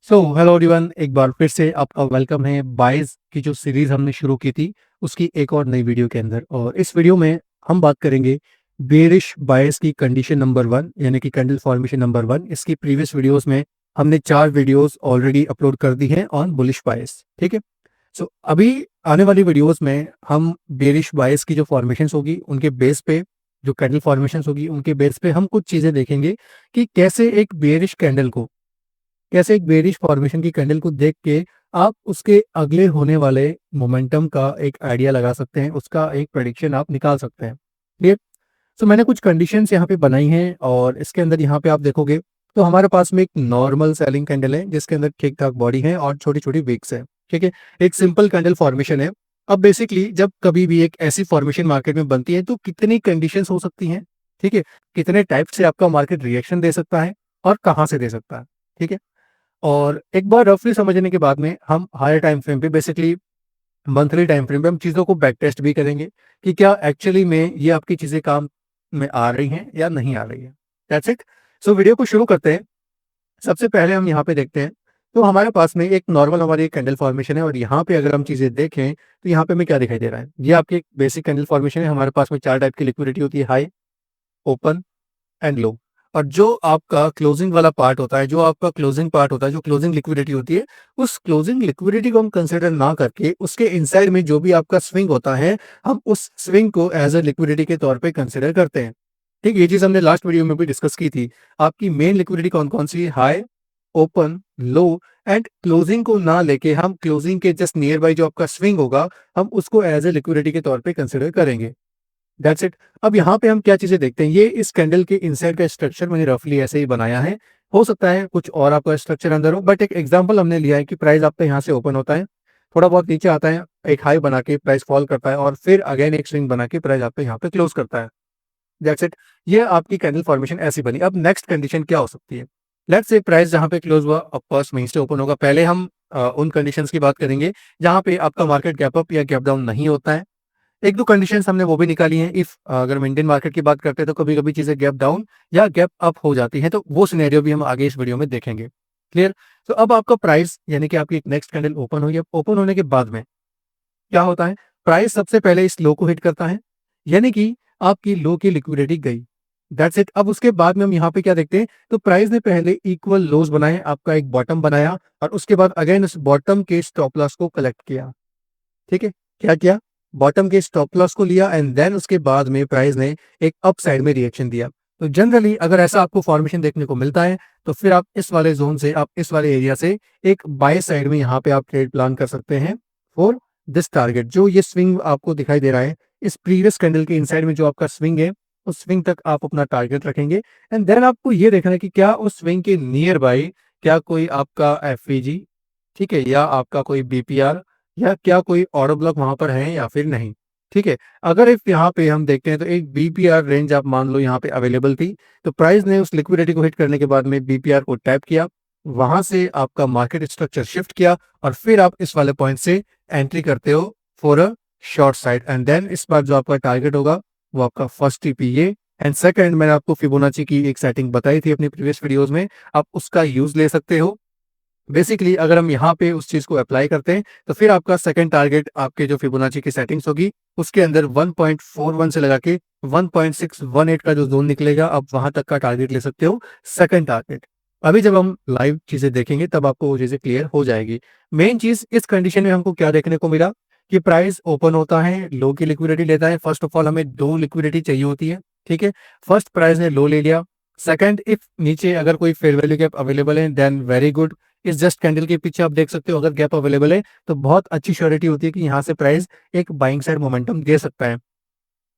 Hello everyone, एक बार फिर से आपका वेलकम है बायस की जो सीरीज हमने शुरू की थी उसकी एक और नई वीडियो के अंदर। और इस वीडियो में हम बात करेंगे बेरिश बायस की कंडीशन नंबर वन, यानी कि कैंडल फॉर्मेशन नंबर वन। इसकी प्रीवियस वीडियोस में हमने 4 वीडियोस ऑलरेडी अपलोड कर दी हैं ऑन बुलिश बायस। ठीक है। अभी आने वाली वीडियोस में हम बेरिश बायस की जो फॉर्मेशंस होगी उनके बेस पे, जो कैंडल फॉर्मेशंस होगी उनके बेस पे हम कुछ चीजें देखेंगे कि कैसे एक बेरिश फॉर्मेशन की कैंडल को देख के आप उसके अगले होने वाले मोमेंटम का एक आइडिया लगा सकते हैं, उसका एक प्रेडिक्शन आप निकाल सकते हैं। क्लियर। मैंने कुछ कंडीशंस यहाँ पे बनाई हैं और इसके अंदर यहाँ पे आप देखोगे तो हमारे पास में एक नॉर्मल सेलिंग कैंडल है जिसके अंदर ठीक ठाक बॉडी है और छोटी छोटी विक्स है। ठीक है। एक सिंपल कैंडल फॉर्मेशन है। अब बेसिकली जब कभी भी एक ऐसी फॉर्मेशन मार्केट में बनती है तो कितनी कंडीशंस हो सकती हैं। ठीक है। कितने टाइप से आपका मार्केट रिएक्शन दे सकता है और कहाँ से दे सकता है। ठीक है। और एक बार रफली समझने के बाद में हम हायर टाइम फ्रेम पे, बेसिकली मंथली टाइम फ्रेम पे, हम चीज़ों को बैक टेस्ट भी करेंगे कि क्या एक्चुअली में ये आपकी चीज़ें काम में आ रही हैं या नहीं आ रही है। That's it. वीडियो को शुरू करते हैं। सबसे पहले हम यहाँ पे देखते हैं तो हमारे पास में एक नॉर्मल हमारी एक कैंडल फॉर्मेशन है और यहाँ पे अगर हम चीज़ें देखें तो यहाँ पे हमें क्या दिखाई दे रहा है। ये आपकी एक बेसिक कैंडल फॉर्मेशन है। हमारे पास में 4 टाइप की लिक्विडिटी होती है, हाई, ओपन एंड लो। और जो आपका क्लोजिंग वाला पार्ट होता है, जो आपका क्लोजिंग पार्ट होता है, जो क्लोजिंग लिक्विडिटी होती है, उस क्लोजिंग लिक्विडिटी को हम कंसिडर ना करके उसके इनसाइड में जो भी आपका स्विंग होता है, हम उस स्विंग को एज अ लिक्विडिटी के तौर पे कंसिडर करते हैं। ठीक, ये चीज हमने लास्ट वीडियो में भी डिस्कस की थी। आपकी मेन लिक्विडिटी कौन कौन सी है? High, open, low and closing को ना लेके हम क्लोजिंग के जस्ट नियर बाई जो आपका स्विंग होगा, हम उसको एज ए लिक्विडिटी के तौर पे कंसिडर करेंगे। That's it. अब यहाँ पे हम क्या चीजें देखते हैं, ये इस कैंडल के इनसाइड का स्ट्रक्चर मैंने रफली ऐसे ही बनाया है। हो सकता है कुछ और आपका स्ट्रक्चर अंदर हो, बट एक एग्जांपल हमने लिया है कि प्राइस आपका यहाँ से ओपन होता है, थोड़ा बहुत नीचे आता है, एक हाई बना के प्राइस फॉल करता है और फिर अगेन एक स्विंग बना के प्राइस आपका यहाँ पे क्लोज करता है। That's it. ये आपकी कैंडल फॉर्मेशन ऐसी बनी। अब नेक्स्ट कंडीशन क्या हो सकती है? लेट्स से प्राइस जहाँ पे क्लोज हुआ अब फर्स्ट वहीं से ओपन होगा। पहले हम उन कंडीशंस की बात करेंगे जहाँ पे आपका मार्केट गैप अप या गैप डाउन नहीं होता है। एक दो कंडीशंस हमने वो भी निकाली हैं। इफ अगर हम इंडियन मार्केट की बात करते हैं तो कभी कभी चीजें गैप डाउन या गैप अप हो जाती हैं, तो वो सिनेरियो भी हम आगे इस वीडियो में देखेंगे। क्लियर। अब आपका प्राइस यानी कि आपकी एक नेक्स्ट कैंडल ओपन हुई। अब ओपन होने के बाद में क्या होता है, प्राइस सबसे पहले इस लो को हिट करता है, यानी कि आपकी लो की लिक्विडिटी गई। That's it. अब उसके बाद में हम यहाँ पे क्या देखते हैं, तो प्राइस ने पहले इक्वल लोज बनाए, आपका एक बॉटम बनाया और उसके बाद अगेन उस बॉटम के स्टॉप लॉस को कलेक्ट किया। ठीक है। क्या किया? बॉटम के स्टॉप लॉस को लिया एंड देन उसके बाद में प्राइस ने एक अप साइड में रिएक्शन दिया। तो जनरली अगर ऐसा आपको फॉर्मेशन देखने को मिलता है तो फिर आप इस वाले जोन से, आप इस वाले एरिया से एक बाय साइड में यहाँ पे आप ट्रेड प्लान कर सकते हैं फॉर दिस टारगेट। जो ये स्विंग आपको दिखाई दे रहा है, इस प्रीवियस कैंडल के इनसाइड में जो आपका स्विंग है, उस स्विंग तक आप अपना टारगेट रखेंगे एंड देन आपको ये देखना है कि क्या उस स्विंग के नियर बाय क्या कोई आपका एफवीजी, ठीक है, या आपका कोई बीपीआर या क्या कोई ऑर्डर ब्लॉक वहां पर है या फिर नहीं। ठीक है। अगर इफ यहाँ पे हम देखते हैं तो एक बीपीआर रेंज आप मान लो यहाँ पे अवेलेबल थी, तो प्राइस ने उस लिक्विडिटी को हिट करने के बाद में बीपीआर को टैप किया, वहां से आपका मार्केट स्ट्रक्चर शिफ्ट किया और फिर आप इस वाले पॉइंट से एंट्री करते हो for a short side and then इस बार जो आपका टारगेट होगा वो आपका फर्स्ट टीपीए एंड सेकंड, मैंने आपको फिबोनाची की एक सेटिंग बताई थी अपनी प्रीवियस वीडियोस में, आप उसका यूज ले सकते हो। बेसिकली अगर हम यहाँ पे उस चीज को अप्लाई करते हैं तो फिर आपका सेकंड टारगेट आपके जो फिबोनाची की सेटिंग्स होगी उसके अंदर 1.41 से लगा के 1.618 का जो जोन निकलेगा, आप वहां तक का टारगेट ले सकते हो सेकंड टारगेट। अभी जब हम लाइव चीजें देखेंगे तब आपको वो चीजें क्लियर हो जाएगी। मेन चीज इस कंडीशन में हमको क्या देखने को मिला कि प्राइस ओपन होता है, लो की लिक्विडिटी लेता है। फर्स्ट ऑफ ऑल हमें दो लिक्विडिटी चाहिए होती है। ठीक है। फर्स्ट प्राइस ने लो ले लिया। सेकंड, इफ नीचे अगर कोई फेयर वैल्यू गैप अवेलेबल है देन वेरी गुड। इस जस्ट कैंडल के पीछे आप देख सकते हो अगर गैप अवेलेबल है तो बहुत अच्छी श्योरिटी होती है कि यहाँ से प्राइस एक बाइंग साइड मोमेंटम दे सकता है।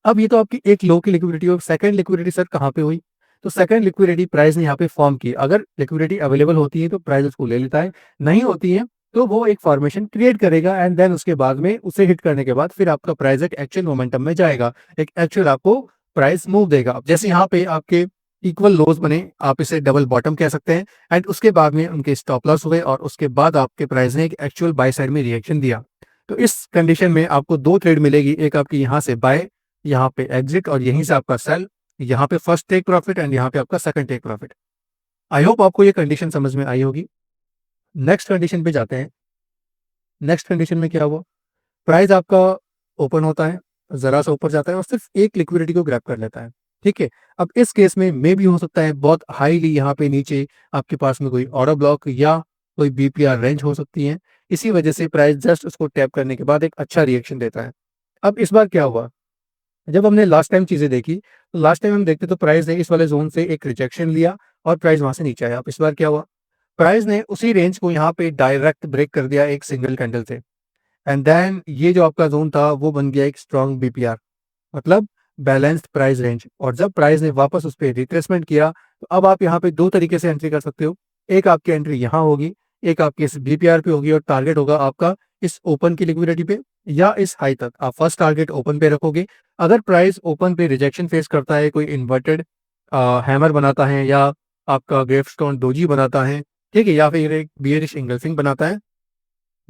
अब ये तो आपकी एक लो की लिक्विडिटी और सेकंड लिक्विडिटी सर कहाँ पे हुई? तो सेकंड लिक्विडिटी प्राइस ने यहाँ पे फॉर्म की। अगर लिक्विडिटी अवेलेबल होती है तो प्राइस उसको ले लेता है, नहीं होती है तो वो एक फॉर्मेशन क्रिएट करेगा एंड देन उसके बाद में उसे हिट करने के बाद फिर आपका प्राइस एक एक्चुअल मोमेंटम में जाएगा, एक एक्चुअल आपको प्राइस मूव देगा। जैसे यहाँ पे आपके इक्वल लोज बने, आप इसे डबल बॉटम कह सकते हैं एंड उसके बाद में उनके स्टॉप लॉस हुए और उसके बाद आपके प्राइस ने एक एक्चुअल बाय साइड में रिएक्शन दिया। तो इस कंडीशन में आपको दो ट्रेड मिलेगी, एक आपकी यहाँ से बाय, यहाँ पे एग्जिट और यहीं से आपका सेल, यहाँ पे फर्स्ट टेक प्रॉफिट एंड यहाँ पे आपका second take profit. I hope आपको ये कंडीशन समझ में आई होगी। नेक्स्ट कंडीशन पे जाते हैं। नेक्स्ट कंडीशन में क्या हुआ, प्राइस आपका ओपन होता है, ज़रा सा ऊपर जाता है और सिर्फ एक लिक्विडिटी को ग्रैब कर लेता है, ठीक है। अब इस केस में मे भी हो सकता है बहुत हाईली यहाँ पे नीचे आपके पास में कोई ऑर्डर ब्लॉक या कोई बीपीआर रेंज हो सकती है। इसी वजह से प्राइस जस्ट उसको टैप करने के बाद एक अच्छा रिएक्शन देता है। अब इस बार क्या हुआ, जब हमने लास्ट टाइम चीज़ें देखी, तो लास्ट टाइम हम देखते तो प्राइस ने इस वाले ज़ोन से एक रिजेक्शन लिया और प्राइस वहाँ से नीचे आया। अब इस बार क्या हुआ, प्राइस ने उसी रेंज को यहाँ पे डायरेक्ट ब्रेक कर दिया एक सिंगल कैंडल से, एंड देन ये जो आपका ज़ोन था वो बन गया एक स्ट्रॉन्ग बीपीआर, मतलब बैलेंस्ड प्राइस रेंज। और जब प्राइस ने वापस उस पे रिट्रेसमेंट किया, तो अब आप यहाँ पे 2 तरीके से एंट्री कर सकते हो। एक आपकी एंट्री यहाँ होगी, एक आपके इस बीपीआर पे होगी और टारगेट होगा आपका इस ओपन की लिक्विडिटी पे या इस हाई तक। आप फर्स्ट टारगेट ओपन पे रखोगे। अगर प्राइस ओपन पे रिजेक्शन फेस करता है, कोई इन्वर्टेड हैमर बनाता है या आपका ग्रेवस्टोन डोजी बनाता है, ठीक है, या फिर एक बियरिश इंगल्फिंग बनाता है,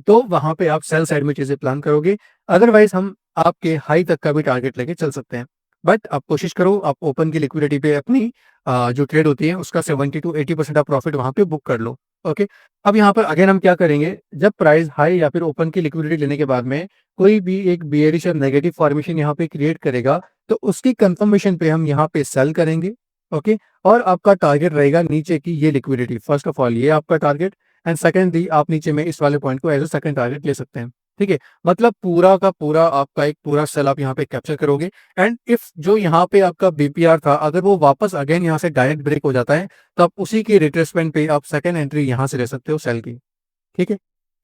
तो वहाँ पे आप सेल साइड में चीज़ें प्लान करोगे। अदरवाइज़ हम आपके हाई तक का भी टारगेट लेके चल सकते हैं। बट आप कोशिश करो आप ओपन की लिक्विडिटी पे अपनी जो ट्रेड होती है उसका 70 टू 80% आप प्रॉफिट वहाँ पे बुक कर लो। ओके। अब यहाँ पर अगेन हम क्या करेंगे, जब प्राइस हाई या फिर ओपन की लिक्विडिटी लेने के बाद में कोई भी एक बियरिश और नेगेटिव फॉर्मेशन यहाँ पे क्रिएट करेगा, तो उसकी कंफर्मेशन पे हम यहाँ पे सेल करेंगे। ओके। और आपका टारगेट रहेगा नीचे की ये लिक्विडिटी। फर्स्ट ऑफ ऑल ये आपका टारगेट, एंड सेकेंडली आप नीचे में इस वाले पॉइंट को एज अ सेकंड टारगेट ले सकते हैं, ठीक है। मतलब पूरा का पूरा आपका एक पूरा सेल आप यहाँ पे कैप्चर करोगे। एंड इफ जो यहाँ पे आपका बीपीआर था, अगर वो वापस अगेन यहाँ से डायरेक्ट ब्रेक हो जाता है, तो आप उसी के रिट्रेसमेंट पे आप सेकंड एंट्री यहाँ से ले सकते हो सेल की, ठीक है।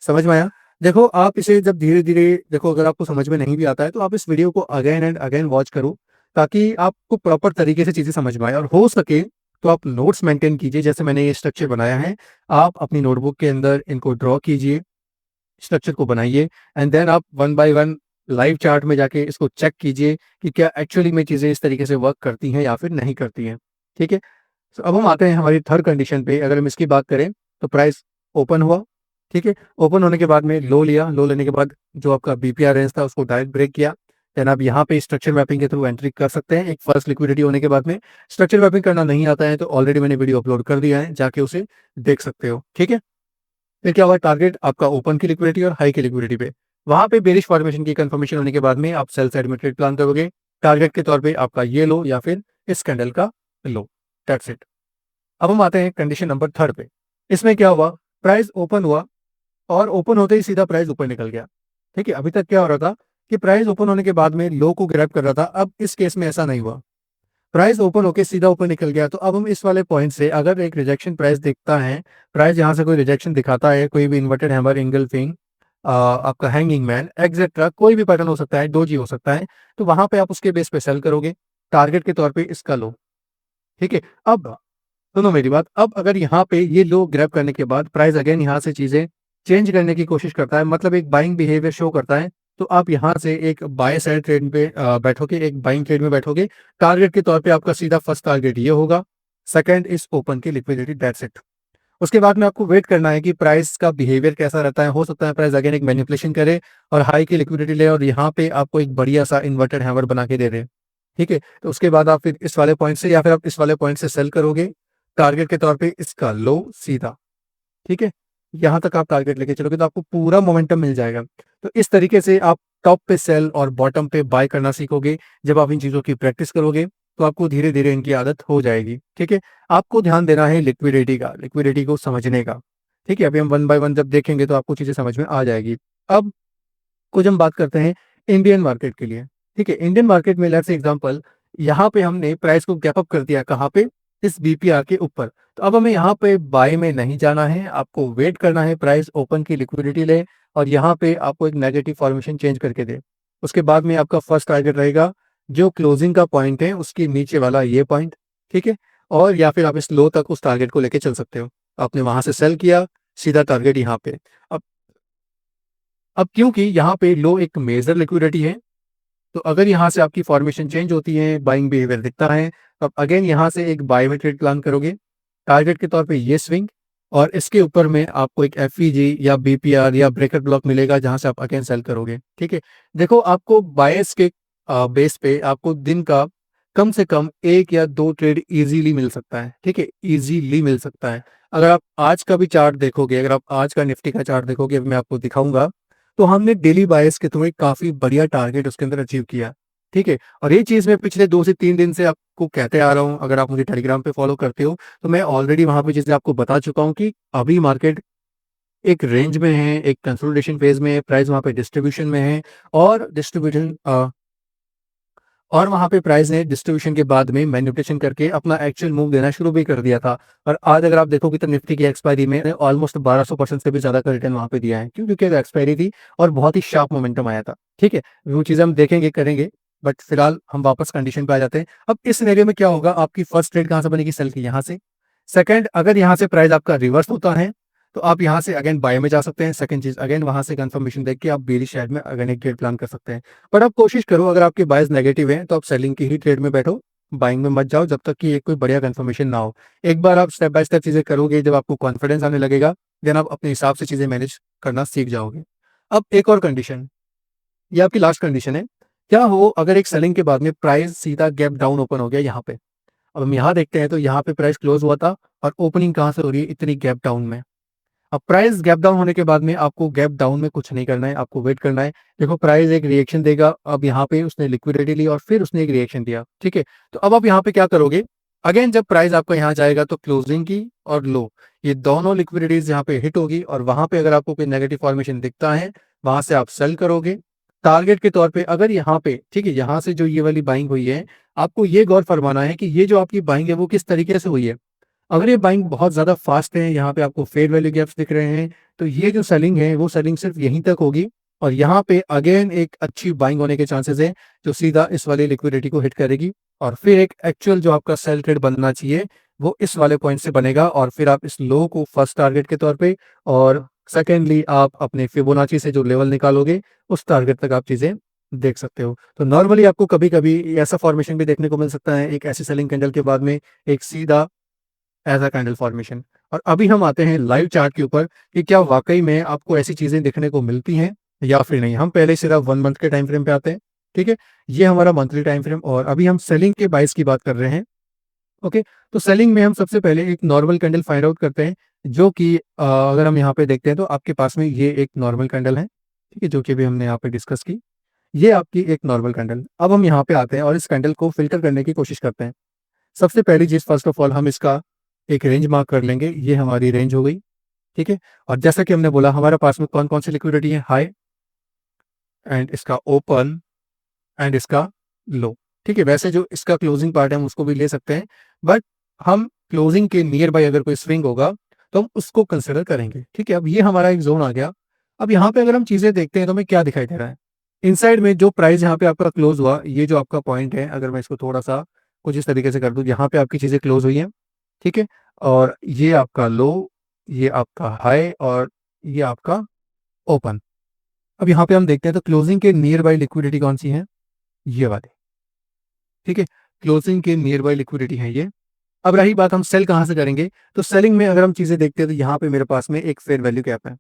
समझ में आया? देखो आप इसे जब धीरे धीरे देखो, अगर आपको समझ में नहीं भी आता है तो आप इस वीडियो को अगेन एंड अगेन वॉच करो, ताकि आपको प्रॉपर तरीके से चीजें समझ में आए। और हो सके तो आप नोट्स मेंटेन कीजिए, जैसे मैंने ये स्ट्रक्चर बनाया है, आप अपनी नोटबुक के अंदर इनको ड्रॉ कीजिए, स्ट्रक्चर को बनाइए, एंड देन आप one by one live chart में जाके इसको चेक कीजिए कि क्या एक्चुअली में चीज़ें इस तरीके से वर्क करती हैं या फिर नहीं करती हैं, ठीक है। तो अब हम आते हैं हमारी थर्ड कंडीशन पे। अगर हम इसकी बात करें तो प्राइस ओपन हुआ, ठीक है। ओपन होने के बाद में लो लिया, लो लेने के बाद जो आपका बीपीआर रेंज था उसको डायरेक्ट ब्रेक किया। देन आप यहाँ पे स्ट्रक्चर मैपिंग के थ्रू एंट्री कर सकते हैं एक फर्स्ट लिक्विडिटी होने के बाद में। स्ट्रक्चर मैपिंग करना नहीं आता है तो ऑलरेडी मैंने वीडियो अपलोड कर दिया है, जाके उसे देख सकते हो, ठीक है। फिर क्या हुआ, टारगेट आपका ओपन की लिक्विडिटी और हाई की लिक्विडिटी पे, वहां पे बेरिश फॉर्मेशन की कंफर्मेशन होने के बाद में आप सेल साइड में ट्रेड प्लान करोगे। टारगेट के तौर पे आपका ये लो या फिर इस कैंडल का लो, दैट्स इट। अब हम आते हैं कंडीशन नंबर थर्ड पे। इसमें क्या हुआ, प्राइस ओपन हुआ और ओपन होते ही सीधा प्राइस ऊपर निकल गया, ठीक है। अभी तक क्या हो रहा था कि प्राइस ओपन होने के बाद में लो को ग्रैब कर रहा था, अब इस केस में ऐसा नहीं हुआ, प्राइस ओपन होके सीधा ऊपर निकल गया। तो अब हम इस वाले पॉइंट से अगर एक रिजेक्शन प्राइस दिखता है, प्राइस यहाँ से कोई रिजेक्शन दिखाता है, कोई भी इन्वर्टेड हैमर, इंगल्फिंग, आपका हैंगिंग मैन एक्सेट्रा, कोई भी पैटर्न हो सकता है, डोजी हो सकता है, तो वहां पे आप उसके बेस पे सेल करोगे, टारगेट के तौर पे इसका लो, ठीक है। अब सुनो मेरी बात, अब अगर यहाँ पे ये लो ग्रैब करने के बाद प्राइस अगेन यहाँ से चीजें चेंज करने की कोशिश करता है, मतलब एक बाइंग बिहेवियर शो करता है, तो आप यहाँ से एक बाय साइड ट्रेड पे बैठोगे, एक बाइंग ट्रेड में बैठोगे। टारगेट के तौर पे आपका सीधा फर्स्ट टारगेट ये होगा, सेकंड इस ओपन की लिक्विडिटी, दैट्स इट। उसके बाद में आपको वेट करना है कि प्राइस का बिहेवियर कैसा रहता है। हो सकता है प्राइस अगेन एक मैनिपुलेशन करे और हाई की लिक्विडिटी ले और यहाँ पे आपको एक बढ़िया सा इन्वर्टेड हैमर बना के दे दे, ठीक है। तो उसके बाद आप फिर इस वाले पॉइंट से या फिर आप इस वाले पॉइंट से सेल करोगे, टारगेट के तौर पे इसका लो सीधा, ठीक है। यहाँ तक आप टारगेट लेके चलोगे तो आपको पूरा मोमेंटम मिल जाएगा। तो इस तरीके से आप टॉप पे सेल और बॉटम पे बाय करना सीखोगे। जब आप इन चीज़ों की प्रैक्टिस करोगे तो आपको धीरे धीरे इनकी आदत हो जाएगी, ठीक है। आपको ध्यान देना है लिक्विडिटी का, लिक्विडिटी को समझने का, ठीक है। अभी हम वन बाय वन जब देखेंगे तो आपको चीज़ें समझ में आ जाएगी। अब कुछ हम बात करते हैं इंडियन मार्केट के लिए, ठीक है। इंडियन मार्केट में लेट्स एग्जांपल, यहाँ पे हमने प्राइस को गैप अप कर दिया, कहाँ पे, इस बीपीआर के ऊपर। तो अब हमें यहाँ पे बाय में नहीं जाना है, आपको वेट करना है प्राइस ओपन की लिक्विडिटी ले और यहाँ पे आपको एक नेगेटिव फॉर्मेशन चेंज करके दे। उसके बाद में आपका फर्स्ट टारगेट रहेगा जो क्लोजिंग का पॉइंट है उसके नीचे वाला ये पॉइंट, ठीक है। और या फिर आप इस लो तक उस टारगेट को लेके चल सकते हो। आपने वहां से सेल किया, सीधा टारगेट यहाँ पे। अब अब क्योंकि यहाँ पे लो एक मेजर लिक्विडिटी है, तो अगर यहाँ से आपकी फॉर्मेशन चेंज होती है, बाइंग बिहेवियर दिखता है, तो आप अगेन यहाँ से एक बाय में ट्रेड प्लान करोगे, टारगेट के तौर पे ये स्विंग, और इसके ऊपर में आपको एक एफईजी या बीपीआर या ब्रेकर ब्लॉक मिलेगा जहां से आप अगेन सेल करोगे, ठीक है। देखो आपको बायस के बेस पे आपको दिन का कम से कम 1 या 2 ट्रेड ईज़िली मिल सकता है, ठीक है? ईज़िली मिल सकता है। अगर आप आज का भी चार्ट देखोगे, अगर आप आज का निफ्टी का चार्ट देखोगे, मैं आपको दिखाऊँगा, तो हमने डेली बायस के थ्रू एक काफ़ी बढ़िया टारगेट उसके अंदर अचीव किया, ठीक है? और ये चीज़ मैं पिछले 2 से 3 दिन से आपको कहते आ रहा हूँ, अगर आप मुझे टेलीग्राम पे फॉलो करते हो, तो मैं ऑलरेडी वहाँ पे चीज़ें आपको बता चुका हूँ कि अभी मार्केट एक रेंज में है, एक कंसोलिडेशन फेज़ में है, प्राइस वहाँ पे डिस्ट्रीब्यूशन में है और और वहाँ पे प्राइस ने डिस्ट्रीब्यूशन के बाद में मैनिपुलेशन करके अपना एक्चुअल मूव देना शुरू भी कर दिया था। और आज अगर आप देखोगे तो निफ्टी की एक्सपायरी में ऑलमोस्ट 1200% से भी ज़्यादा का रिटर्न वहाँ पे दिया है। क्यों? क्योंकि एक्सपायरी थी और बहुत ही शार्प मोमेंटम आया था। ठीक है? वो चीज़ें हम देखेंगे, करेंगे, बट फिलहाल हम वापस कंडीशन पे आ जाते हैं। अब इस सिनेरियो में क्या होगा, आपकी फर्स्ट ट्रेड कहाँ से बनेगी? सेल की, यहाँ से। सेकंड, अगर यहाँ से प्राइस आपका रिवर्स होता है, तो आप यहाँ से अगेन बाय में जा सकते हैं। सेकंड चीज़, अगेन वहाँ से कंफर्मेशन देख के आप बेयरिश साइड में अगेन एक ट्रेड प्लान कर सकते हैं। बट आप कोशिश करो, अगर आपके बायस नेगेटिव हैं, तो आप सेलिंग की ही ट्रेड में बैठो, बाइंग में मत जाओ जब तक कि एक कोई बढ़िया कंफर्मेशन ना हो। एक बार आप स्टेप बाय स्टेप चीज़ें करोगे, जब आपको कॉन्फिडेंस आने लगेगा, देन आप अपने हिसाब से चीज़ें मैनेज करना सीख जाओगे। अब एक और कंडीशन, ये आपकी लास्ट कंडीशन है। क्या हो अगर एक सेलिंग के बाद में प्राइस सीधा गैप डाउन ओपन हो गया यहाँ पे? अब हम यहाँ देखते हैं, तो यहाँ पे प्राइस क्लोज हुआ था और ओपनिंग कहाँ से हो रही है? इतनी गैप डाउन में। अब प्राइस गैप डाउन होने के बाद में आपको गैप डाउन में कुछ नहीं करना है, आपको वेट करना है। देखो प्राइस एक रिएक्शन देगा, अब यहाँ पे उसने लिक्विडिटी ली और फिर उसने एक रिएक्शन दिया, ठीक है? तो अब आप यहाँ पे क्या करोगे? अगेन जब प्राइस आपका यहाँ जाएगा, तो क्लोजिंग की और लो, ये दोनों लिक्विडिटीज यहाँ पे हिट होगी और वहां पे अगर आपको कोई नेगेटिव फॉर्मेशन दिखता है, वहां से आप सेल करोगे टारगेट के तौर पे। अगर यहाँ पे, ठीक है, यहाँ से जो ये वाली बाइंग हुई है, आपको ये गौर फरमाना है कि ये जो आपकी बाइंग है वो किस तरीके से हुई है। अगर ये बाइंग बहुत ज़्यादा फास्ट है, यहाँ पे आपको फेयर वैल्यू गैप्स दिख रहे हैं, तो ये जो सेलिंग है, वो सेलिंग सिर्फ यहीं तक होगी और यहाँ पे अगेन एक अच्छी बाइंग होने के चांसेस है, जो सीधा इस वाली लिक्विडिटी को हिट करेगी और फिर एक एक्चुअल जो आपका सेल ट्रेड बनना चाहिए, वो इस वाले पॉइंट से बनेगा और फिर आप इस लो को फर्स्ट टारगेट के तौर पे और सेकेंडली आप अपने फिबोनाची से जो लेवल निकालोगे, उस टारगेट तक आप चीज़ें देख सकते हो। तो नॉर्मली आपको कभी-कभी ऐसा फॉर्मेशन भी देखने को मिल सकता है, एक ऐसी सेलिंग कैंडल के बाद में एक सीधा एज अ कैंडल फॉर्मेशन। और अभी हम आते हैं लाइव चार्ट के ऊपर कि क्या वाकई में आपको ऐसी चीजें देखने को मिलती हैं या फिर नहीं। हम पहले सिर्फ 1 मंथ के टाइम फ्रेम पे आते हैं, ठीक है? ये हमारा मंथली टाइम फ्रेम और अभी हम सेलिंग के बाइस की बात कर रहे हैं। ओके, तो सेलिंग में हम सबसे पहले एक नॉर्मल कैंडल फाइंड आउट करते हैं, जो कि अगर हम यहाँ पे देखते हैं, तो आपके पास में ये एक नॉर्मल कैंडल है, ठीक है, जो कि अभी हमने यहाँ पे डिस्कस की। ये आपकी एक नॉर्मल कैंडल। अब हम यहाँ पे आते हैं और इस कैंडल को फिल्टर करने की कोशिश करते हैं। सबसे पहली चीज़, फर्स्ट ऑफ ऑल हम इसका एक रेंज मार्क कर लेंगे, ये हमारी रेंज हो गई, ठीक है? और जैसा कि हमने बोला, हमारे पास में कौन-कौन सी लिक्विडिटी है? हाई एंड इसका ओपन एंड इसका लो, ठीक है? वैसे जो इसका क्लोजिंग पार्ट है, हम उसको भी ले सकते हैं, बट हम क्लोजिंग के नियर बाय अगर कोई स्विंग होगा, तो हम उसको कंसिडर करेंगे, ठीक है? अब ये हमारा एक ज़ोन आ गया। अब यहाँ पे अगर हम चीज़ें देखते हैं, तो हमें क्या दिखाई दे रहा है? इनसाइड में जो प्राइस यहाँ पे आपका क्लोज हुआ, ये जो आपका पॉइंट है, अगर मैं इसको थोड़ा-सा कुछ इस तरीके से कर दूँ, यहाँ पे आपकी चीज़ें क्लोज हुई हैं, ठीक है? और ये आपका लो, ये आपका हाई और ये आपका ओपन। अब यहाँ पे हम देखते हैं, तो क्लोजिंग के नियर बाय लिक्विडिटी कौन-सी है? ये वाली, ठीक है? क्लोजिंग के नियर बाय लिक्विडिटी है ये। अब रही बात, हम सेल कहाँ से करेंगे? तो सेलिंग में अगर हम चीज़ें देखते हैं, तो यहाँ पे मेरे पास में एक फेयर वैल्यू गैप है।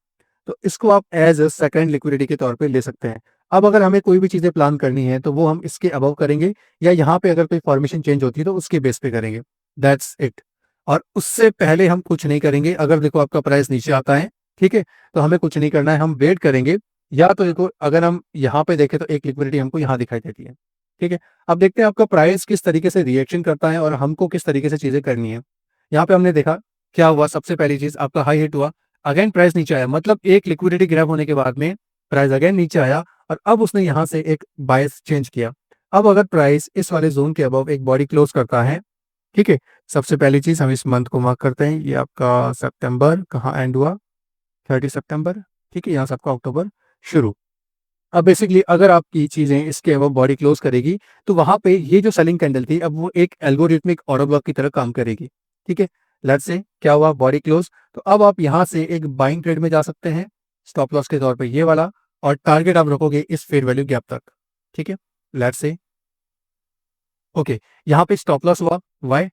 तो इसको आप एज़ अ सेकंड लिक्विडिटी के तौर पे ले सकते हैं। अब अगर हमें कोई भी चीज़ें प्लान करनी है, तो वो हम इसके अबव करेंगे या यहाँ पे अगर कोई फॉर्मेशन चेंज होती है, तो उसके बेस पे करेंगे। That's it. और उससे पहले हम कुछ नहीं करेंगे। अगर देखो आपका प्राइस नीचे आता है, ठीक है? तो हमें कुछ नहीं करना है, हम वेट करेंगे। या तो देखो, अगर हम यहाँ पे देखें, तो एक लिक्विडिटी हमको यहाँ दिखाई देती है, ठीक है? अब देखते हैं आपका प्राइस किस तरीके से रिएक्शन करता है और हमको किस तरीके से चीज़ें करनी है। यहाँ पे हमने देखा क्या हुआ, सबसे पहली चीज़ आपका हाई हिट हुआ, अगेन प्राइस नीचे आया, मतलब एक लिक्विडिटी ग्रैब होने के बाद में प्राइस अगेन नीचे आया और अब उसने यहाँ से एक बायस चेंज किया। अब अगर प्राइस इस वाले ज़ोन के अबव एक बॉडी क्लोज करता है, ठीक है? सबसे पहली चीज़, हम इस मंथ को मार्क करते हैं, ये आपका सितंबर कहाँ एंड हुआ? 30 सितंबर, ठीक है? यहाँ से आपका अक्टूबर शुरू। अब बेसिकली अगर आपकी चीज़ें इसके अबव बॉडी क्लोज करेगी, तो वहाँ पे ये जो सेलिंग कैंडल थी, अब वो एक एल्गोरिथमिक ऑर्डर ब्लॉक की तरह काम करेगी, ठीक है? लेट्स से क्या हुआ, बॉडी क्लोज। तो अब आप यहाँ से एक बाइंग ट्रेड में जा सकते हैं, स्टॉप लॉस के तौर पे ये वाला, और टारगेट आप रखोगे इस फेयर वैल्यू गैप तक, ठीक है? लेट्स से ओके, यहाँ पे स्टॉप लॉस हुआ, व्हाई?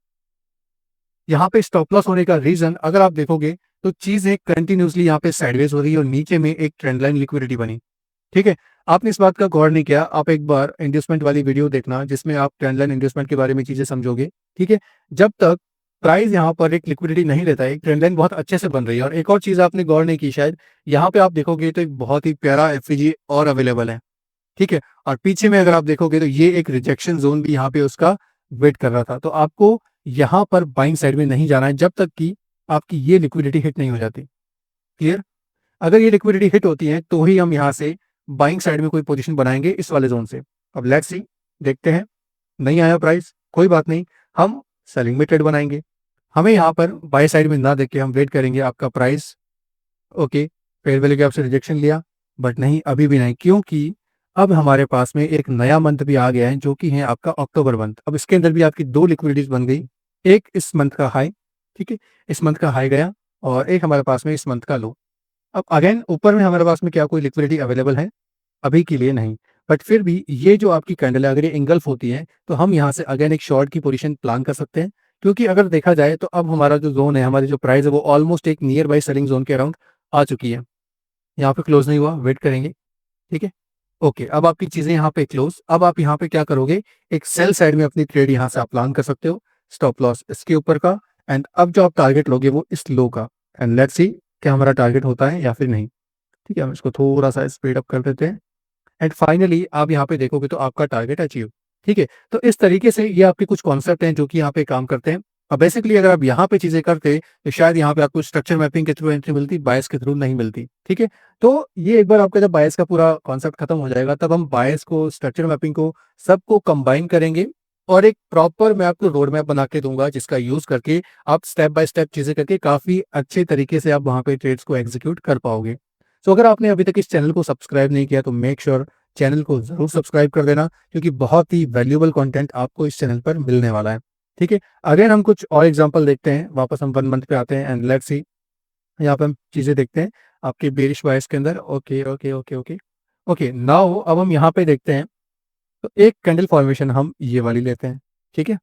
यहाँ पे स्टॉप लॉस होने का रीजन अगर आप देखोगे, तो चीज़ें कंटिन्यूअसली यहाँ पे साइडवेज हो रही है और नीचे में एक ट्रेंड लाइन लिक्विडिटी बनी। ठीक है? आपने इस बात का गौर नहीं किया, आप एक बार इंड्यूसमेंट वाली वीडियो देखना जिसमें आप ट्रेंड लाइन इंड्यूसमेंट के बारे में चीज़ें समझोगे, ठीक है? जब तक प्राइस यहाँ पर एक लिक्विडिटी नहीं लेता है, एक ट्रेंड लाइन बहुत अच्छे से बन रही है। और एक और चीज़ आपने गौर नहीं की शायद, यहाँ पे आप देखोगे तो एक बहुत ही प्यारा एफवीजी और अवेलेबल है, ठीक है? और पीछे में अगर आप देखोगे तो ये एक रिजेक्शन ज़ोन भी यहाँ पे उसका वेट कर रहा था। तो आपको यहाँ पर बाइंग साइड में नहीं जाना है जब तक कि आपकी ये लिक्विडिटी हिट नहीं हो जाती। क्लियर? अगर ये लिक्विडिटी हिट होती है तो ही हम यहाँ से बाइंग साइड में कोई पोजीशन बनाएंगे इस वाले जोन से। अब लेट्स सी, देखते हैं। नहीं आया प्राइस, कोई बात नहीं, हम सेलिंग में ट्रेड बनाएंगे। हमें यहाँ पर बाय साइड में ना देख के हम वेट करेंगे आपका price, okay, fair value gap से रिजेक्शन लिया, बट नहीं, अभी भी नहीं, क्योंकि अब हमारे पास में एक नया मंथ भी आ गया है जो कि है आपका अक्टूबर मंथ। अब इसके अंदर भी आपकी दो लिक्विडिटीज बन गई, एक इस मंथ का हाई, ठीक है, इस मंथ का हाई गया, और एक हमारे पास में इस मंथ का लो। अब अगेन ऊपर में हमारे पास में क्या कोई लिक्विडिटी अवेलेबल है? अभी के लिए नहीं, बट फिर भी ये जो आपकी कैंडल है अगर ये इंगल्फ होती है तो हम यहाँ से अगेन एक शॉर्ट की पोजीशन प्लान कर सकते हैं। क्योंकि अगर देखा जाए तो अब हमारा जो जोन है, हमारी जो प्राइस है, वो ऑलमोस्ट एक नियर बाई सेलिंग जोन के अराउंड आ चुकी है। यहाँ पे क्लोज नहीं हुआ, वेट करेंगे, ठीक है, ओके। अब आपकी चीजें यहाँ पे क्लोज। अब आप यहाँ पे क्या करोगे, एक सेल साइड में अपनी ट्रेड यहाँ से आप प्लान कर सकते हो, स्टॉप लॉस इसके ऊपर का, एंड अब जो आप टारगेट लोगे वो इस लो का। एंड लेट्स सी क्या हमारा टारगेट होता है या फिर नहीं। ठीक है, हम इसको थोड़ा सा स्पीड अप कर देते हैं, एंड फाइनली आप यहाँ पे देखोगे तो आपका टारगेट अचीव। ठीक है, तो इस तरीके से ये आपके कुछ कॉन्सेप्ट हैं जो कि यहाँ पे काम करते हैं। अब बेसिकली अगर आप यहाँ पे चीजें करते तो शायद यहाँ पे आपको स्ट्रक्चर मैपिंग के थ्रू एंट्री मिलती, बायस के थ्रू नहीं मिलती। ठीक है, तो ये एक बार आपका जब बायस का पूरा कॉन्सेप्ट खत्म हो जाएगा तब हम बायस को, स्ट्रक्चर मैपिंग को, सबको कंबाइन करेंगे और एक प्रॉपर मैं आपको रोड मैप बना के दूंगा जिसका यूज करके आप स्टेप बाय स्टेप चीजें करके काफी अच्छे तरीके से आप वहां पे ट्रेड्स को एग्जीक्यूट कर पाओगे। सो अगर आपने अभी तक इस चैनल को सब्सक्राइब नहीं किया तो मेक श्योर चैनल को जरूर सब्सक्राइब कर देना, क्योंकि बहुत ही वैल्यूएबल कंटेंट आपको इस चैनल पर मिलने वाला है। ठीक है, अगर हम कुछ और एग्जांपल देखते हैं, वापस हम 1 मंथ पे आते हैं एंड लेट्स सी, यहाँ पे हम चीजें देखते हैं आपके बेरिश बायस के अंदर। Okay okay okay okay okay, now अब हम यहाँ पे देखते हैं तो एक कैंडल फॉर्मेशन हम ये वाली लेते हैं। ठीक है,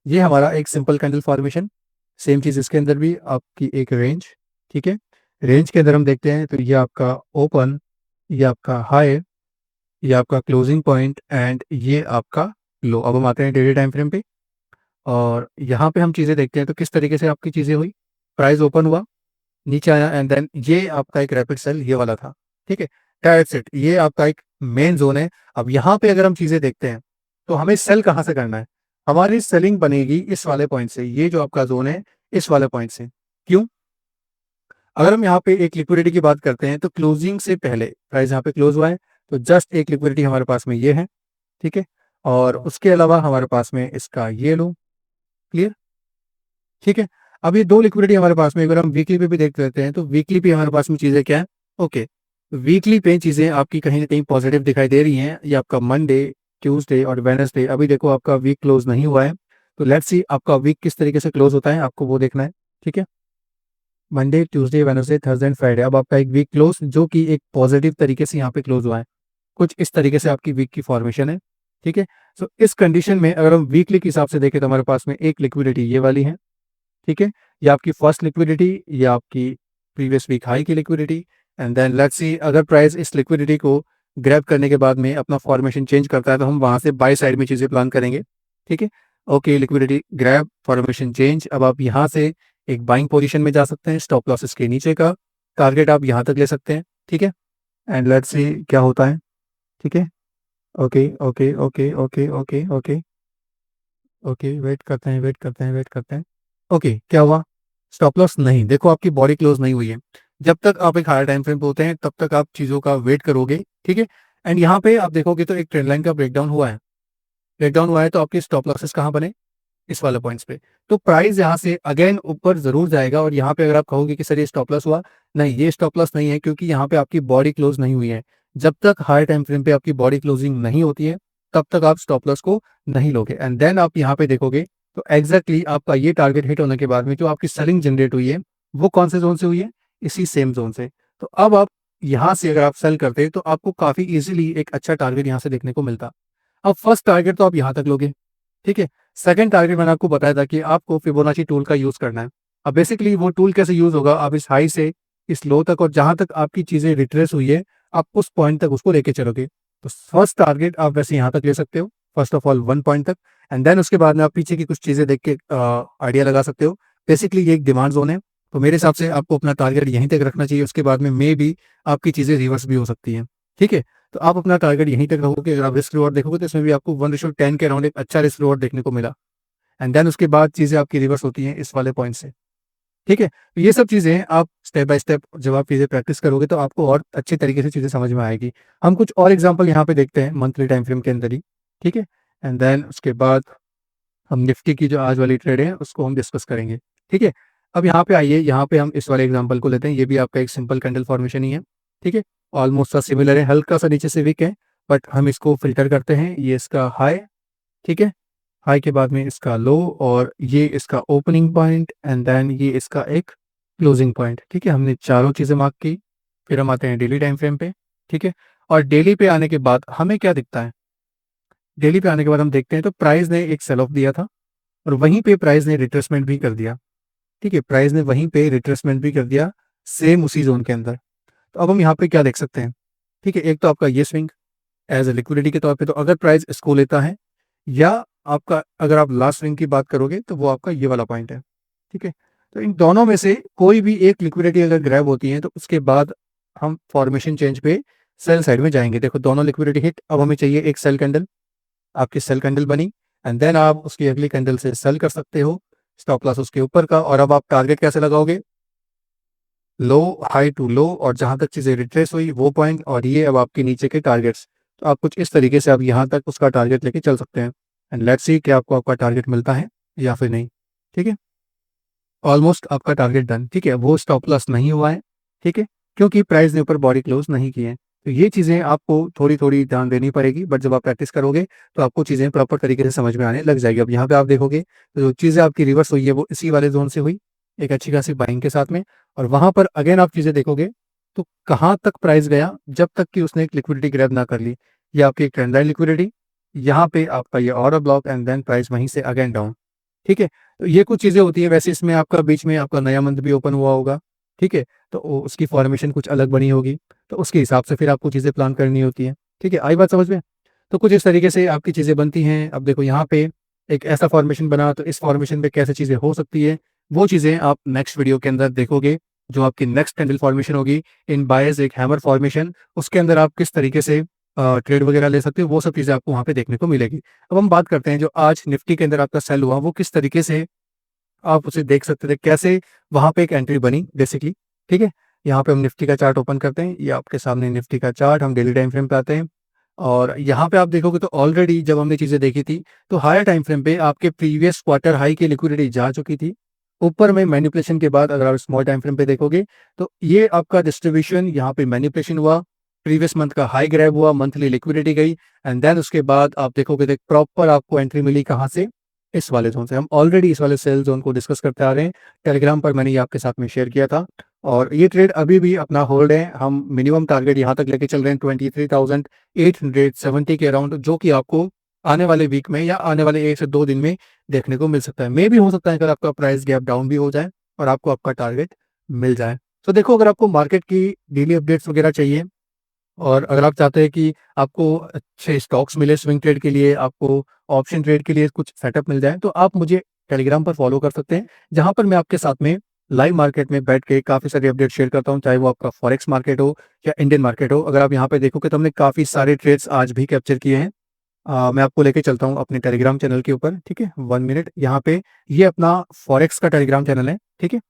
ये हमारा एक सिंपल कैंडल फॉर्मेशन, सेम चीज इसके अंदर भी आपकी एक रेंज। ठीक है, रेंज के अंदर हम देखते हैं तो ये आपका ओपन, ये आपका हाई, ये आपका क्लोजिंग पॉइंट, एंड ये आपका लो। अब हम आते हैं डेली टाइम फ्रेम पे और यहाँ पे हम चीज़ें देखते हैं तो किस तरीके से आपकी चीज़ें हुई। प्राइस ओपन हुआ, नीचे आया, एंड देन ये आपका एक रैपिड सेल ये वाला था। ठीक है, दैट्स इट, ये आपका एक मेन जोन है। अब यहाँ पे अगर हम चीज़ें देखते हैं तो हमें सेल कहाँ से करना है, हमारी सेलिंग बनेगी इस वाले पॉइंट से, ये जो आपका जोन है इस वाले पॉइंट से। क्यों? अगर हम यहाँ पे एक लिक्विडिटी की बात करते हैं तो क्लोजिंग से पहले प्राइस यहाँ पे क्लोज हुआ है तो जस्ट एक लिक्विडिटी हमारे पास में ये है। ठीक है, और उसके अलावा हमारे पास में इसका ये लो। क्लियर? ठीक है, अब ये दो लिक्विडिटी हमारे पास में, अगर हम वीकली पे भी देख लेते हैं तो वीकली पे हमारे पास में चीजें क्या है। ओके, वीकली पे चीजें आपकी कहीं ना कहीं पॉजिटिव दिखाई दे रही हैं। ये आपका मंडे, ट्यूसडे और वेडनेसडे, अभी देखो आपका वीक क्लोज नहीं हुआ है, तो लेट्स सी आपका वीक किस तरीके से क्लोज होता है, आपको वो देखना है। ठीक है, Monday, Tuesday, Wednesday, Thursday and Friday, अब आपका एक वीक क्लोज जो कि एक पॉजिटिव तरीके से यहाँ पे क्लोज हुआ है। कुछ इस तरीके से आपकी वीक की फॉर्मेशन है। ठीक है, सो इस कंडीशन में अगर हम वीकली के हिसाब से देखें तो हमारे पास में एक लिक्विडिटी ये वाली है। ठीक है, ये आपकी फर्स्ट लिक्विडिटी, ये आपकी प्रीवियस वीक हाई की liquidity, and then let's see अगर प्राइस इस लिक्विडिटी को ग्रैब करने के बाद में अपना फॉर्मेशन चेंज करता है तो हम वहां से बाय साइड में चीजें प्लान करेंगे। ठीक है, okay, liquidity grab, formation change, अब आप यहाँ से एक बाइंग पोजीशन में जा सकते हैं, स्टॉप लॉसेस के नीचे का टारगेट आप यहाँ तक ले सकते हैं। ठीक है, एंड लेट्स सी क्या होता है। ठीक है, okay okay okay okay okay okay okay, wait करते हैं, वेट करते हैं, वेट करते हैं। ओके, क्या हुआ? स्टॉप लॉस नहीं, देखो आपकी बॉडी क्लोज नहीं हुई है। जब तक आप एक हायर टाइम फ्रेम पे होते हैं तब तक आप चीज़ों का वेट करोगे। ठीक है, एंड यहाँ पे आप देखोगे तो एक ट्रेंड लाइन का ब्रेकडाउन हुआ है। ब्रेकडाउन हुआ है तो आपके स्टॉप लॉसेस कहाँ बने? इस वाले पॉइंट्स पे। तो प्राइस यहाँ से अगेन ऊपर जरूर जाएगा, और यहाँ पे अगर आप कहोगे कि सर ये स्टॉप लॉस हुआ, नहीं, ये स्टॉप लॉस नहीं है, क्योंकि यहाँ पे आपकी बॉडी क्लोज नहीं हुई है। जब तक हायर टाइम फ्रेम पे आपकी बॉडी क्लोजिंग नहीं होती है तब तक आप स्टॉप लॉस को नहीं लोगे। एंड देन आप यहाँ पे देखोगे तो एग्जैक्टली आपका ये टारगेट हिट होने के बाद में जो आपकी सेलिंग जनरेट हुई है वो कौन से जोन से हुई है? इसी सेम जोन से। तो अब आप यहाँ से अगर आप सेल करते तो आपको काफी इजीली एक अच्छा टारगेट यहाँ से देखने को मिलता। अब फर्स्ट टारगेट तो आप यहाँ तक लोगे। ठीक है, सेकंड टारगेट मैंने आपको बताया था कि आपको फिबोनाची टूल का यूज करना है। अब बेसिकली वो टूल कैसे यूज होगा, आप इस हाई से इस लो तक और जहां तक आपकी चीजें रिट्रेस हुई है आप उस पॉइंट तक उसको लेके चलोगे। तो फर्स्ट टारगेट आप वैसे यहाँ तक ले सकते हो, फर्स्ट ऑफ ऑल 1 पॉइंट तक, एंड देन उसके बाद में आप पीछे की कुछ चीज़ें देख के आइडिया लगा सकते हो। बेसिकली ये एक डिमांड ज़ोन है, तो मेरे हिसाब से आपको अपना टारगेट यहीं तक रखना चाहिए, उसके बाद में मे बी आपकी चीज़ें रिवर्स भी हो सकती हैं, ठीक है? तो आप अपना टारगेट यहीं तक रखोगे। अगर आप रिस्क रिवॉर्ड देखोगे तो इसमें भी आपको 1:10 के अराउंड एक अच्छा रिस्क रिवॉर्ड देखने को मिला, एंड देन उसके बाद चीज़ें आपकी रिवर्स होती हैं इस वाले पॉइंट से, ठीक है? तो ये सब चीज़ें आप स्टेप बाय स्टेप जब आप चीज़ें प्रैक्टिस करोगे तो आपको और अच्छे तरीके से चीज़ें समझ में आएगी। हम कुछ और एग्जांपल यहाँ पे देखते हैं मंथली टाइम फ्रेम के अंदर ही, ठीक है? एंड देन उसके बाद हम निफ्टी की जो आज वाली ट्रेड है उसको हम डिस्कस करेंगे, ठीक है? अब यहाँ पे आइए, यहाँ पे हम इस वाले एग्जांपल को लेते हैं। ये भी आपका एक सिंपल कैंडल फॉर्मेशन ही है, ठीक है? ऑलमोस्ट सा सिमिलर है, हल्का सा नीचे से वीक है, बट हम इसको फिल्टर करते हैं। ये इसका हाई, ठीक है? हाई के बाद में इसका लो, और ये इसका ओपनिंग पॉइंट, एंड देन ये इसका एक क्लोजिंग पॉइंट, ठीक है? हमने चारों चीज़ें मार्क की। फिर हम आते हैं डेली टाइम फ्रेम पे, ठीक है? और डेली पे आने के बाद हमें क्या दिखता है? डेली पे आने के बाद हम देखते हैं तो प्राइस ने एक सेल ऑफ दिया था, और वहीं पे प्राइस ने रिट्रेसमेंट भी कर दिया, ठीक है? प्राइस ने वहीं पे रिट्रेसमेंट भी कर दिया, सेम उसी जोन के अंदर। तो अब हम यहाँ पे क्या देख सकते हैं, ठीक है? एक तो आपका ये स्विंग एज ए लिक्विडिटी के तौर पे, तो अगर प्राइस इसको लेता है, या आपका अगर आप लास्ट स्विंग की बात करोगे तो वो आपका ये वाला पॉइंट है, ठीक है? तो इन दोनों में से कोई भी एक लिक्विडिटी अगर ग्रैब होती है तो उसके बाद हम फॉर्मेशन चेंज पे सेल साइड में जाएंगे। देखो दोनों लिक्विडिटी हिट, अब हमें चाहिए एक सेल कैंडल। आपकी सेल कैंडल बनी, एंड देन आप उसकी अगली कैंडल से सेल कर सकते हो, स्टॉप लॉस उसके ऊपर का। और अब आप टारगेट कैसे लगाओगे? लो, हाई टू लो, और जहां तक चीजें रिट्रेस हुई वो पॉइंट, और ये अब आपके नीचे के टारगेट्स। तो आप कुछ इस तरीके से आप यहाँ तक उसका टारगेट लेके चल सकते हैं, एंड लेट्स सी कि आपको आपका टारगेट मिलता है या फिर नहीं, ठीक है? ऑलमोस्ट आपका टारगेट डन, ठीक है? वो स्टॉप लॉस नहीं हुआ है, ठीक है? क्योंकि प्राइस ने ऊपर बॉडी क्लोज नहीं की है। तो ये चीज़ें आपको थोड़ी थोड़ी ध्यान देनी पड़ेगी, बट जब आप प्रैक्टिस करोगे तो आपको चीज़ें प्रॉपर तरीके से समझ में आने लग जाएगी। अब यहाँ पे आप देखोगे तो जो चीज़ें आपकी रिवर्स हुई है वो इसी वाले जोन से हुई, एक अच्छी खासी बाइंग के साथ में। और वहां पर अगेन आप चीज़ें देखोगे तो कहाँ तक प्राइस गया, जब तक कि उसने एक लिक्विडिटी ग्रैब ना कर ली। ये आपकी एक ट्रेंड लाइन लिक्विडिटी, यहाँ पे आपका ये order block, and then price वहीं से अगेन डाउन, ठीक है? तो ये कुछ चीज़ें होती है। वैसे इसमें आपका बीच में आपका नया मंथ भी ओपन हुआ होगा, ठीक है? तो उसकी फॉर्मेशन कुछ अलग बनी होगी, तो उसके हिसाब से फिर आपको चीज़ें प्लान करनी होती हैं, ठीक है? आई बात समझ में? तो कुछ इस तरीके से आपकी चीज़ें बनती हैं। अब देखो यहाँ पे एक ऐसा फॉर्मेशन बना, तो इस फॉर्मेशन पे कैसे चीज़ें हो सकती है वो चीज़ें आप नेक्स्ट वीडियो के अंदर देखोगे। जो आपकी नेक्स्ट कैंडल फॉर्मेशन होगी इन बायर्स एक हैमर फॉर्मेशन, उसके अंदर आप किस तरीके से ट्रेड वगैरह ले सकते हो, वो सब चीज़ें आपको वहाँ पे देखने को मिलेगी। अब हम बात करते हैं जो आज निफ्टी के अंदर आपका सेल हुआ वो किस तरीके से आप उसे देख सकते थे, कैसे वहाँ पे एक एंट्री बनी बेसिकली, ठीक है? यहाँ पे हम निफ्टी का चार्ट ओपन करते हैं, ये आपके सामने निफ्टी का चार्ट, हम डेली टाइम फ्रेम पे आते हैं, और यहाँ पे आप देखोगे तो ऑलरेडी जब हमने चीज़ें देखी थी तो हायर टाइम फ्रेम पे आपके प्रीवियस क्वार्टर हाई की लिक्विडिटी जा चुकी थी। ऊपर में मैनिपुलेशन के बाद अगर आप स्मॉल टाइम फ्रेम पे देखोगे तो ये आपका डिस्ट्रीब्यूशन यहाँ पे मैनिपुलेशन हुआ, प्रीवियस मंथ का हाई ग्रैब हुआ, मंथली लिक्विडिटी गई, एंड देन उसके बाद आप देखोगे तो प्रॉपर आपको एंट्री मिली कहाँ से? इस वाले जोन से। हम ऑलरेडी इस वाले सेल जोन को डिस्कस करते आ रहे हैं, टेलीग्राम पर मैंने ये आपके साथ में शेयर किया था, और ये ट्रेड अभी भी अपना होल्ड है। हम मिनिमम टारगेट यहाँ तक लेके चल रहे हैं 23,870 के अराउंड, जो कि आपको आने वाले वीक में या आने वाले 1 से 2 दिन में देखने को मिल सकता है। मे भी हो सकता है अगर आपका प्राइस गैप डाउन भी हो जाए और आपको आपका टारगेट मिल जाए। तो देखो, अगर आपको मार्केट की डेली अपडेट्स वगैरह चाहिए, और अगर आप चाहते हैं कि आपको अच्छे स्टॉक्स मिले स्विंग ट्रेड के लिए, आपको ऑप्शन ट्रेड के लिए कुछ सेटअप मिल जाए, तो आप मुझे टेलीग्राम पर फॉलो कर सकते हैं, जहां पर मैं आपके साथ में लाइव मार्केट में बैठ के काफ़ी सारी अपडेट शेयर करता हूं, चाहे वो आपका फॉरेक्स मार्केट हो या इंडियन मार्केट हो। अगर आप यहाँ पे देखोगे तो हमने काफ़ी सारे ट्रेड्स आज भी कैप्चर किए हैं। मैं आपको लेके चलता हूँ अपने टेलीग्राम चैनल के ऊपर, ठीक है? 1 मिनट, यहाँ पे ये अपना फॉरेक्स का टेलीग्राम चैनल है, ठीक है?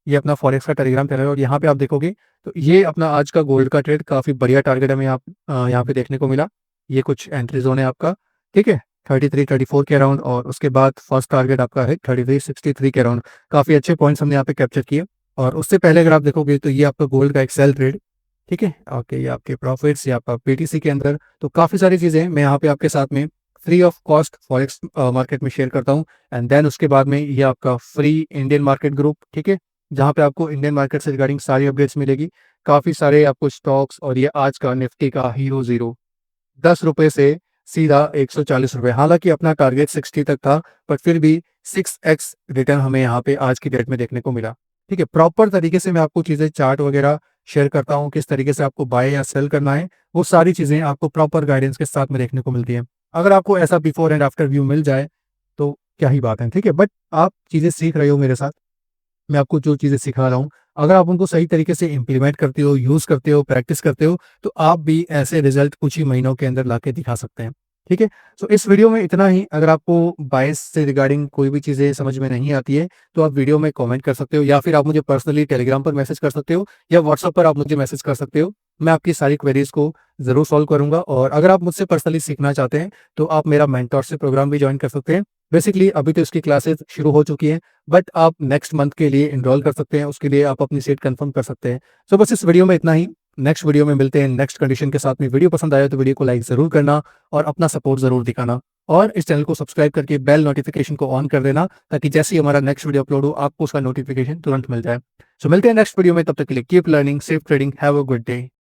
ये अपना फॉरेक्स का टेलीग्राम चैनल है, और यहाँ पे आप देखोगे तो ये अपना आज का गोल्ड का ट्रेड काफ़ी बढ़िया टारगेट हमें यहाँ पे देखने को मिला। ये कुछ एंट्री जोन है आपका, ठीक है? 33-34 के अराउंड, और उसके बाद फर्स्ट टारगेट आपका है 33-63 के अराउंड। काफ़ी अच्छे पॉइंट्स हमने यहाँ पे कैप्चर किए। और उससे पहले अगर आप देखोगे तो ये आपका गोल्ड का एक सेल ट्रेड, ठीक है? ओके, ये आपके प्रॉफिट्स, ये आपका पीटीसी के अंदर, तो काफ़ी सारी चीज़ें मैं यहाँ पे आपके साथ में free of cost forex market में शेयर करता हूँ। एंड देन उसके बाद में ये आपका फ्री इंडियन मार्केट ग्रुप, ठीक है? जहाँ पे आपको इंडियन मार्केट से रिगार्डिंग सारी अपडेट्स मिलेगी, काफ़ी सारे आपको स्टॉक्स, और ये आज का निफ्टी का हीरो जीरो 10 रुपए से सीधा 140 रुपए। हालांकि अपना टारगेट 60 तक था, पर फिर भी 6x रिटर्न हमें यहाँ पे आज की डेट में देखने को मिला, ठीक है? प्रॉपर तरीके से मैं आपको चीज़ें चार्ट वगैरह शेयर करता हूँ, किस तरीके से आपको बाय या सेल करना है, वो सारी चीज़ें आपको प्रॉपर गाइडेंस के साथ में देखने को मिलती है। अगर आपको ऐसा बिफोर एंड आफ्टर व्यू मिल जाए, तो क्या ही बात है, ठीक है? बट आप चीज़ें सीख रहे हो मेरे साथ, मैं आपको जो चीज़ें सिखा रहा हूँ, अगर आप उनको सही तरीके से इम्प्लीमेंट करते हो, यूज़ करते हो, प्रैक्टिस करते हो, तो आप भी ऐसे रिज़ल्ट कुछ ही महीनों के अंदर लाके दिखा सकते हैं, ठीक है? सो इस वीडियो में इतना ही। अगर आपको बायस से रिगार्डिंग कोई भी चीज़ें समझ में नहीं आती है, तो आप वीडियो में कमेंट कर सकते हो या फिर आप मुझे पर्सनली टेलीग्राम पर मैसेज कर सकते हो या व्हाट्सएप पर आप मुझे मैसेज कर सकते हो। मैं आपकी सारी क्वेरीज़ को ज़रूर सॉल्व करूँगा और अगर आप मुझसे पर्सनली सीखना चाहते हैं, तो आप मेरा मेंटरशिप प्रोग्राम भी जॉइन कर सकते हैं। बेसिकली अभी तो इसकी क्लासेस शुरू हो चुकी हैं, बट आप नेक्स्ट मंथ के लिए एनरोल कर सकते हैं, उसके लिए आप अपनी सीट कंफर्म कर सकते हैं। सो बस इस वीडियो में इतना ही। नेक्स्ट वीडियो में मिलते हैं नेक्स्ट कंडीशन के साथ में। वीडियो पसंद आया तो वीडियो को लाइक ज़रूर करना और अपना सपोर्ट ज़रूर दिखाना और इस चैनल को सब्सक्राइब करके बेल नोटिफिकेशन को ऑन कर देना, ताकि जैसे ही हमारा नेक्स्ट वीडियो अपलोड हो आपको उसका नोटिफिकेशन तुरंत मिल जाए। सो मिलते हैं नेक्स्ट वीडियो में, तब तक के लिए keep learning, safe trading, have a good day.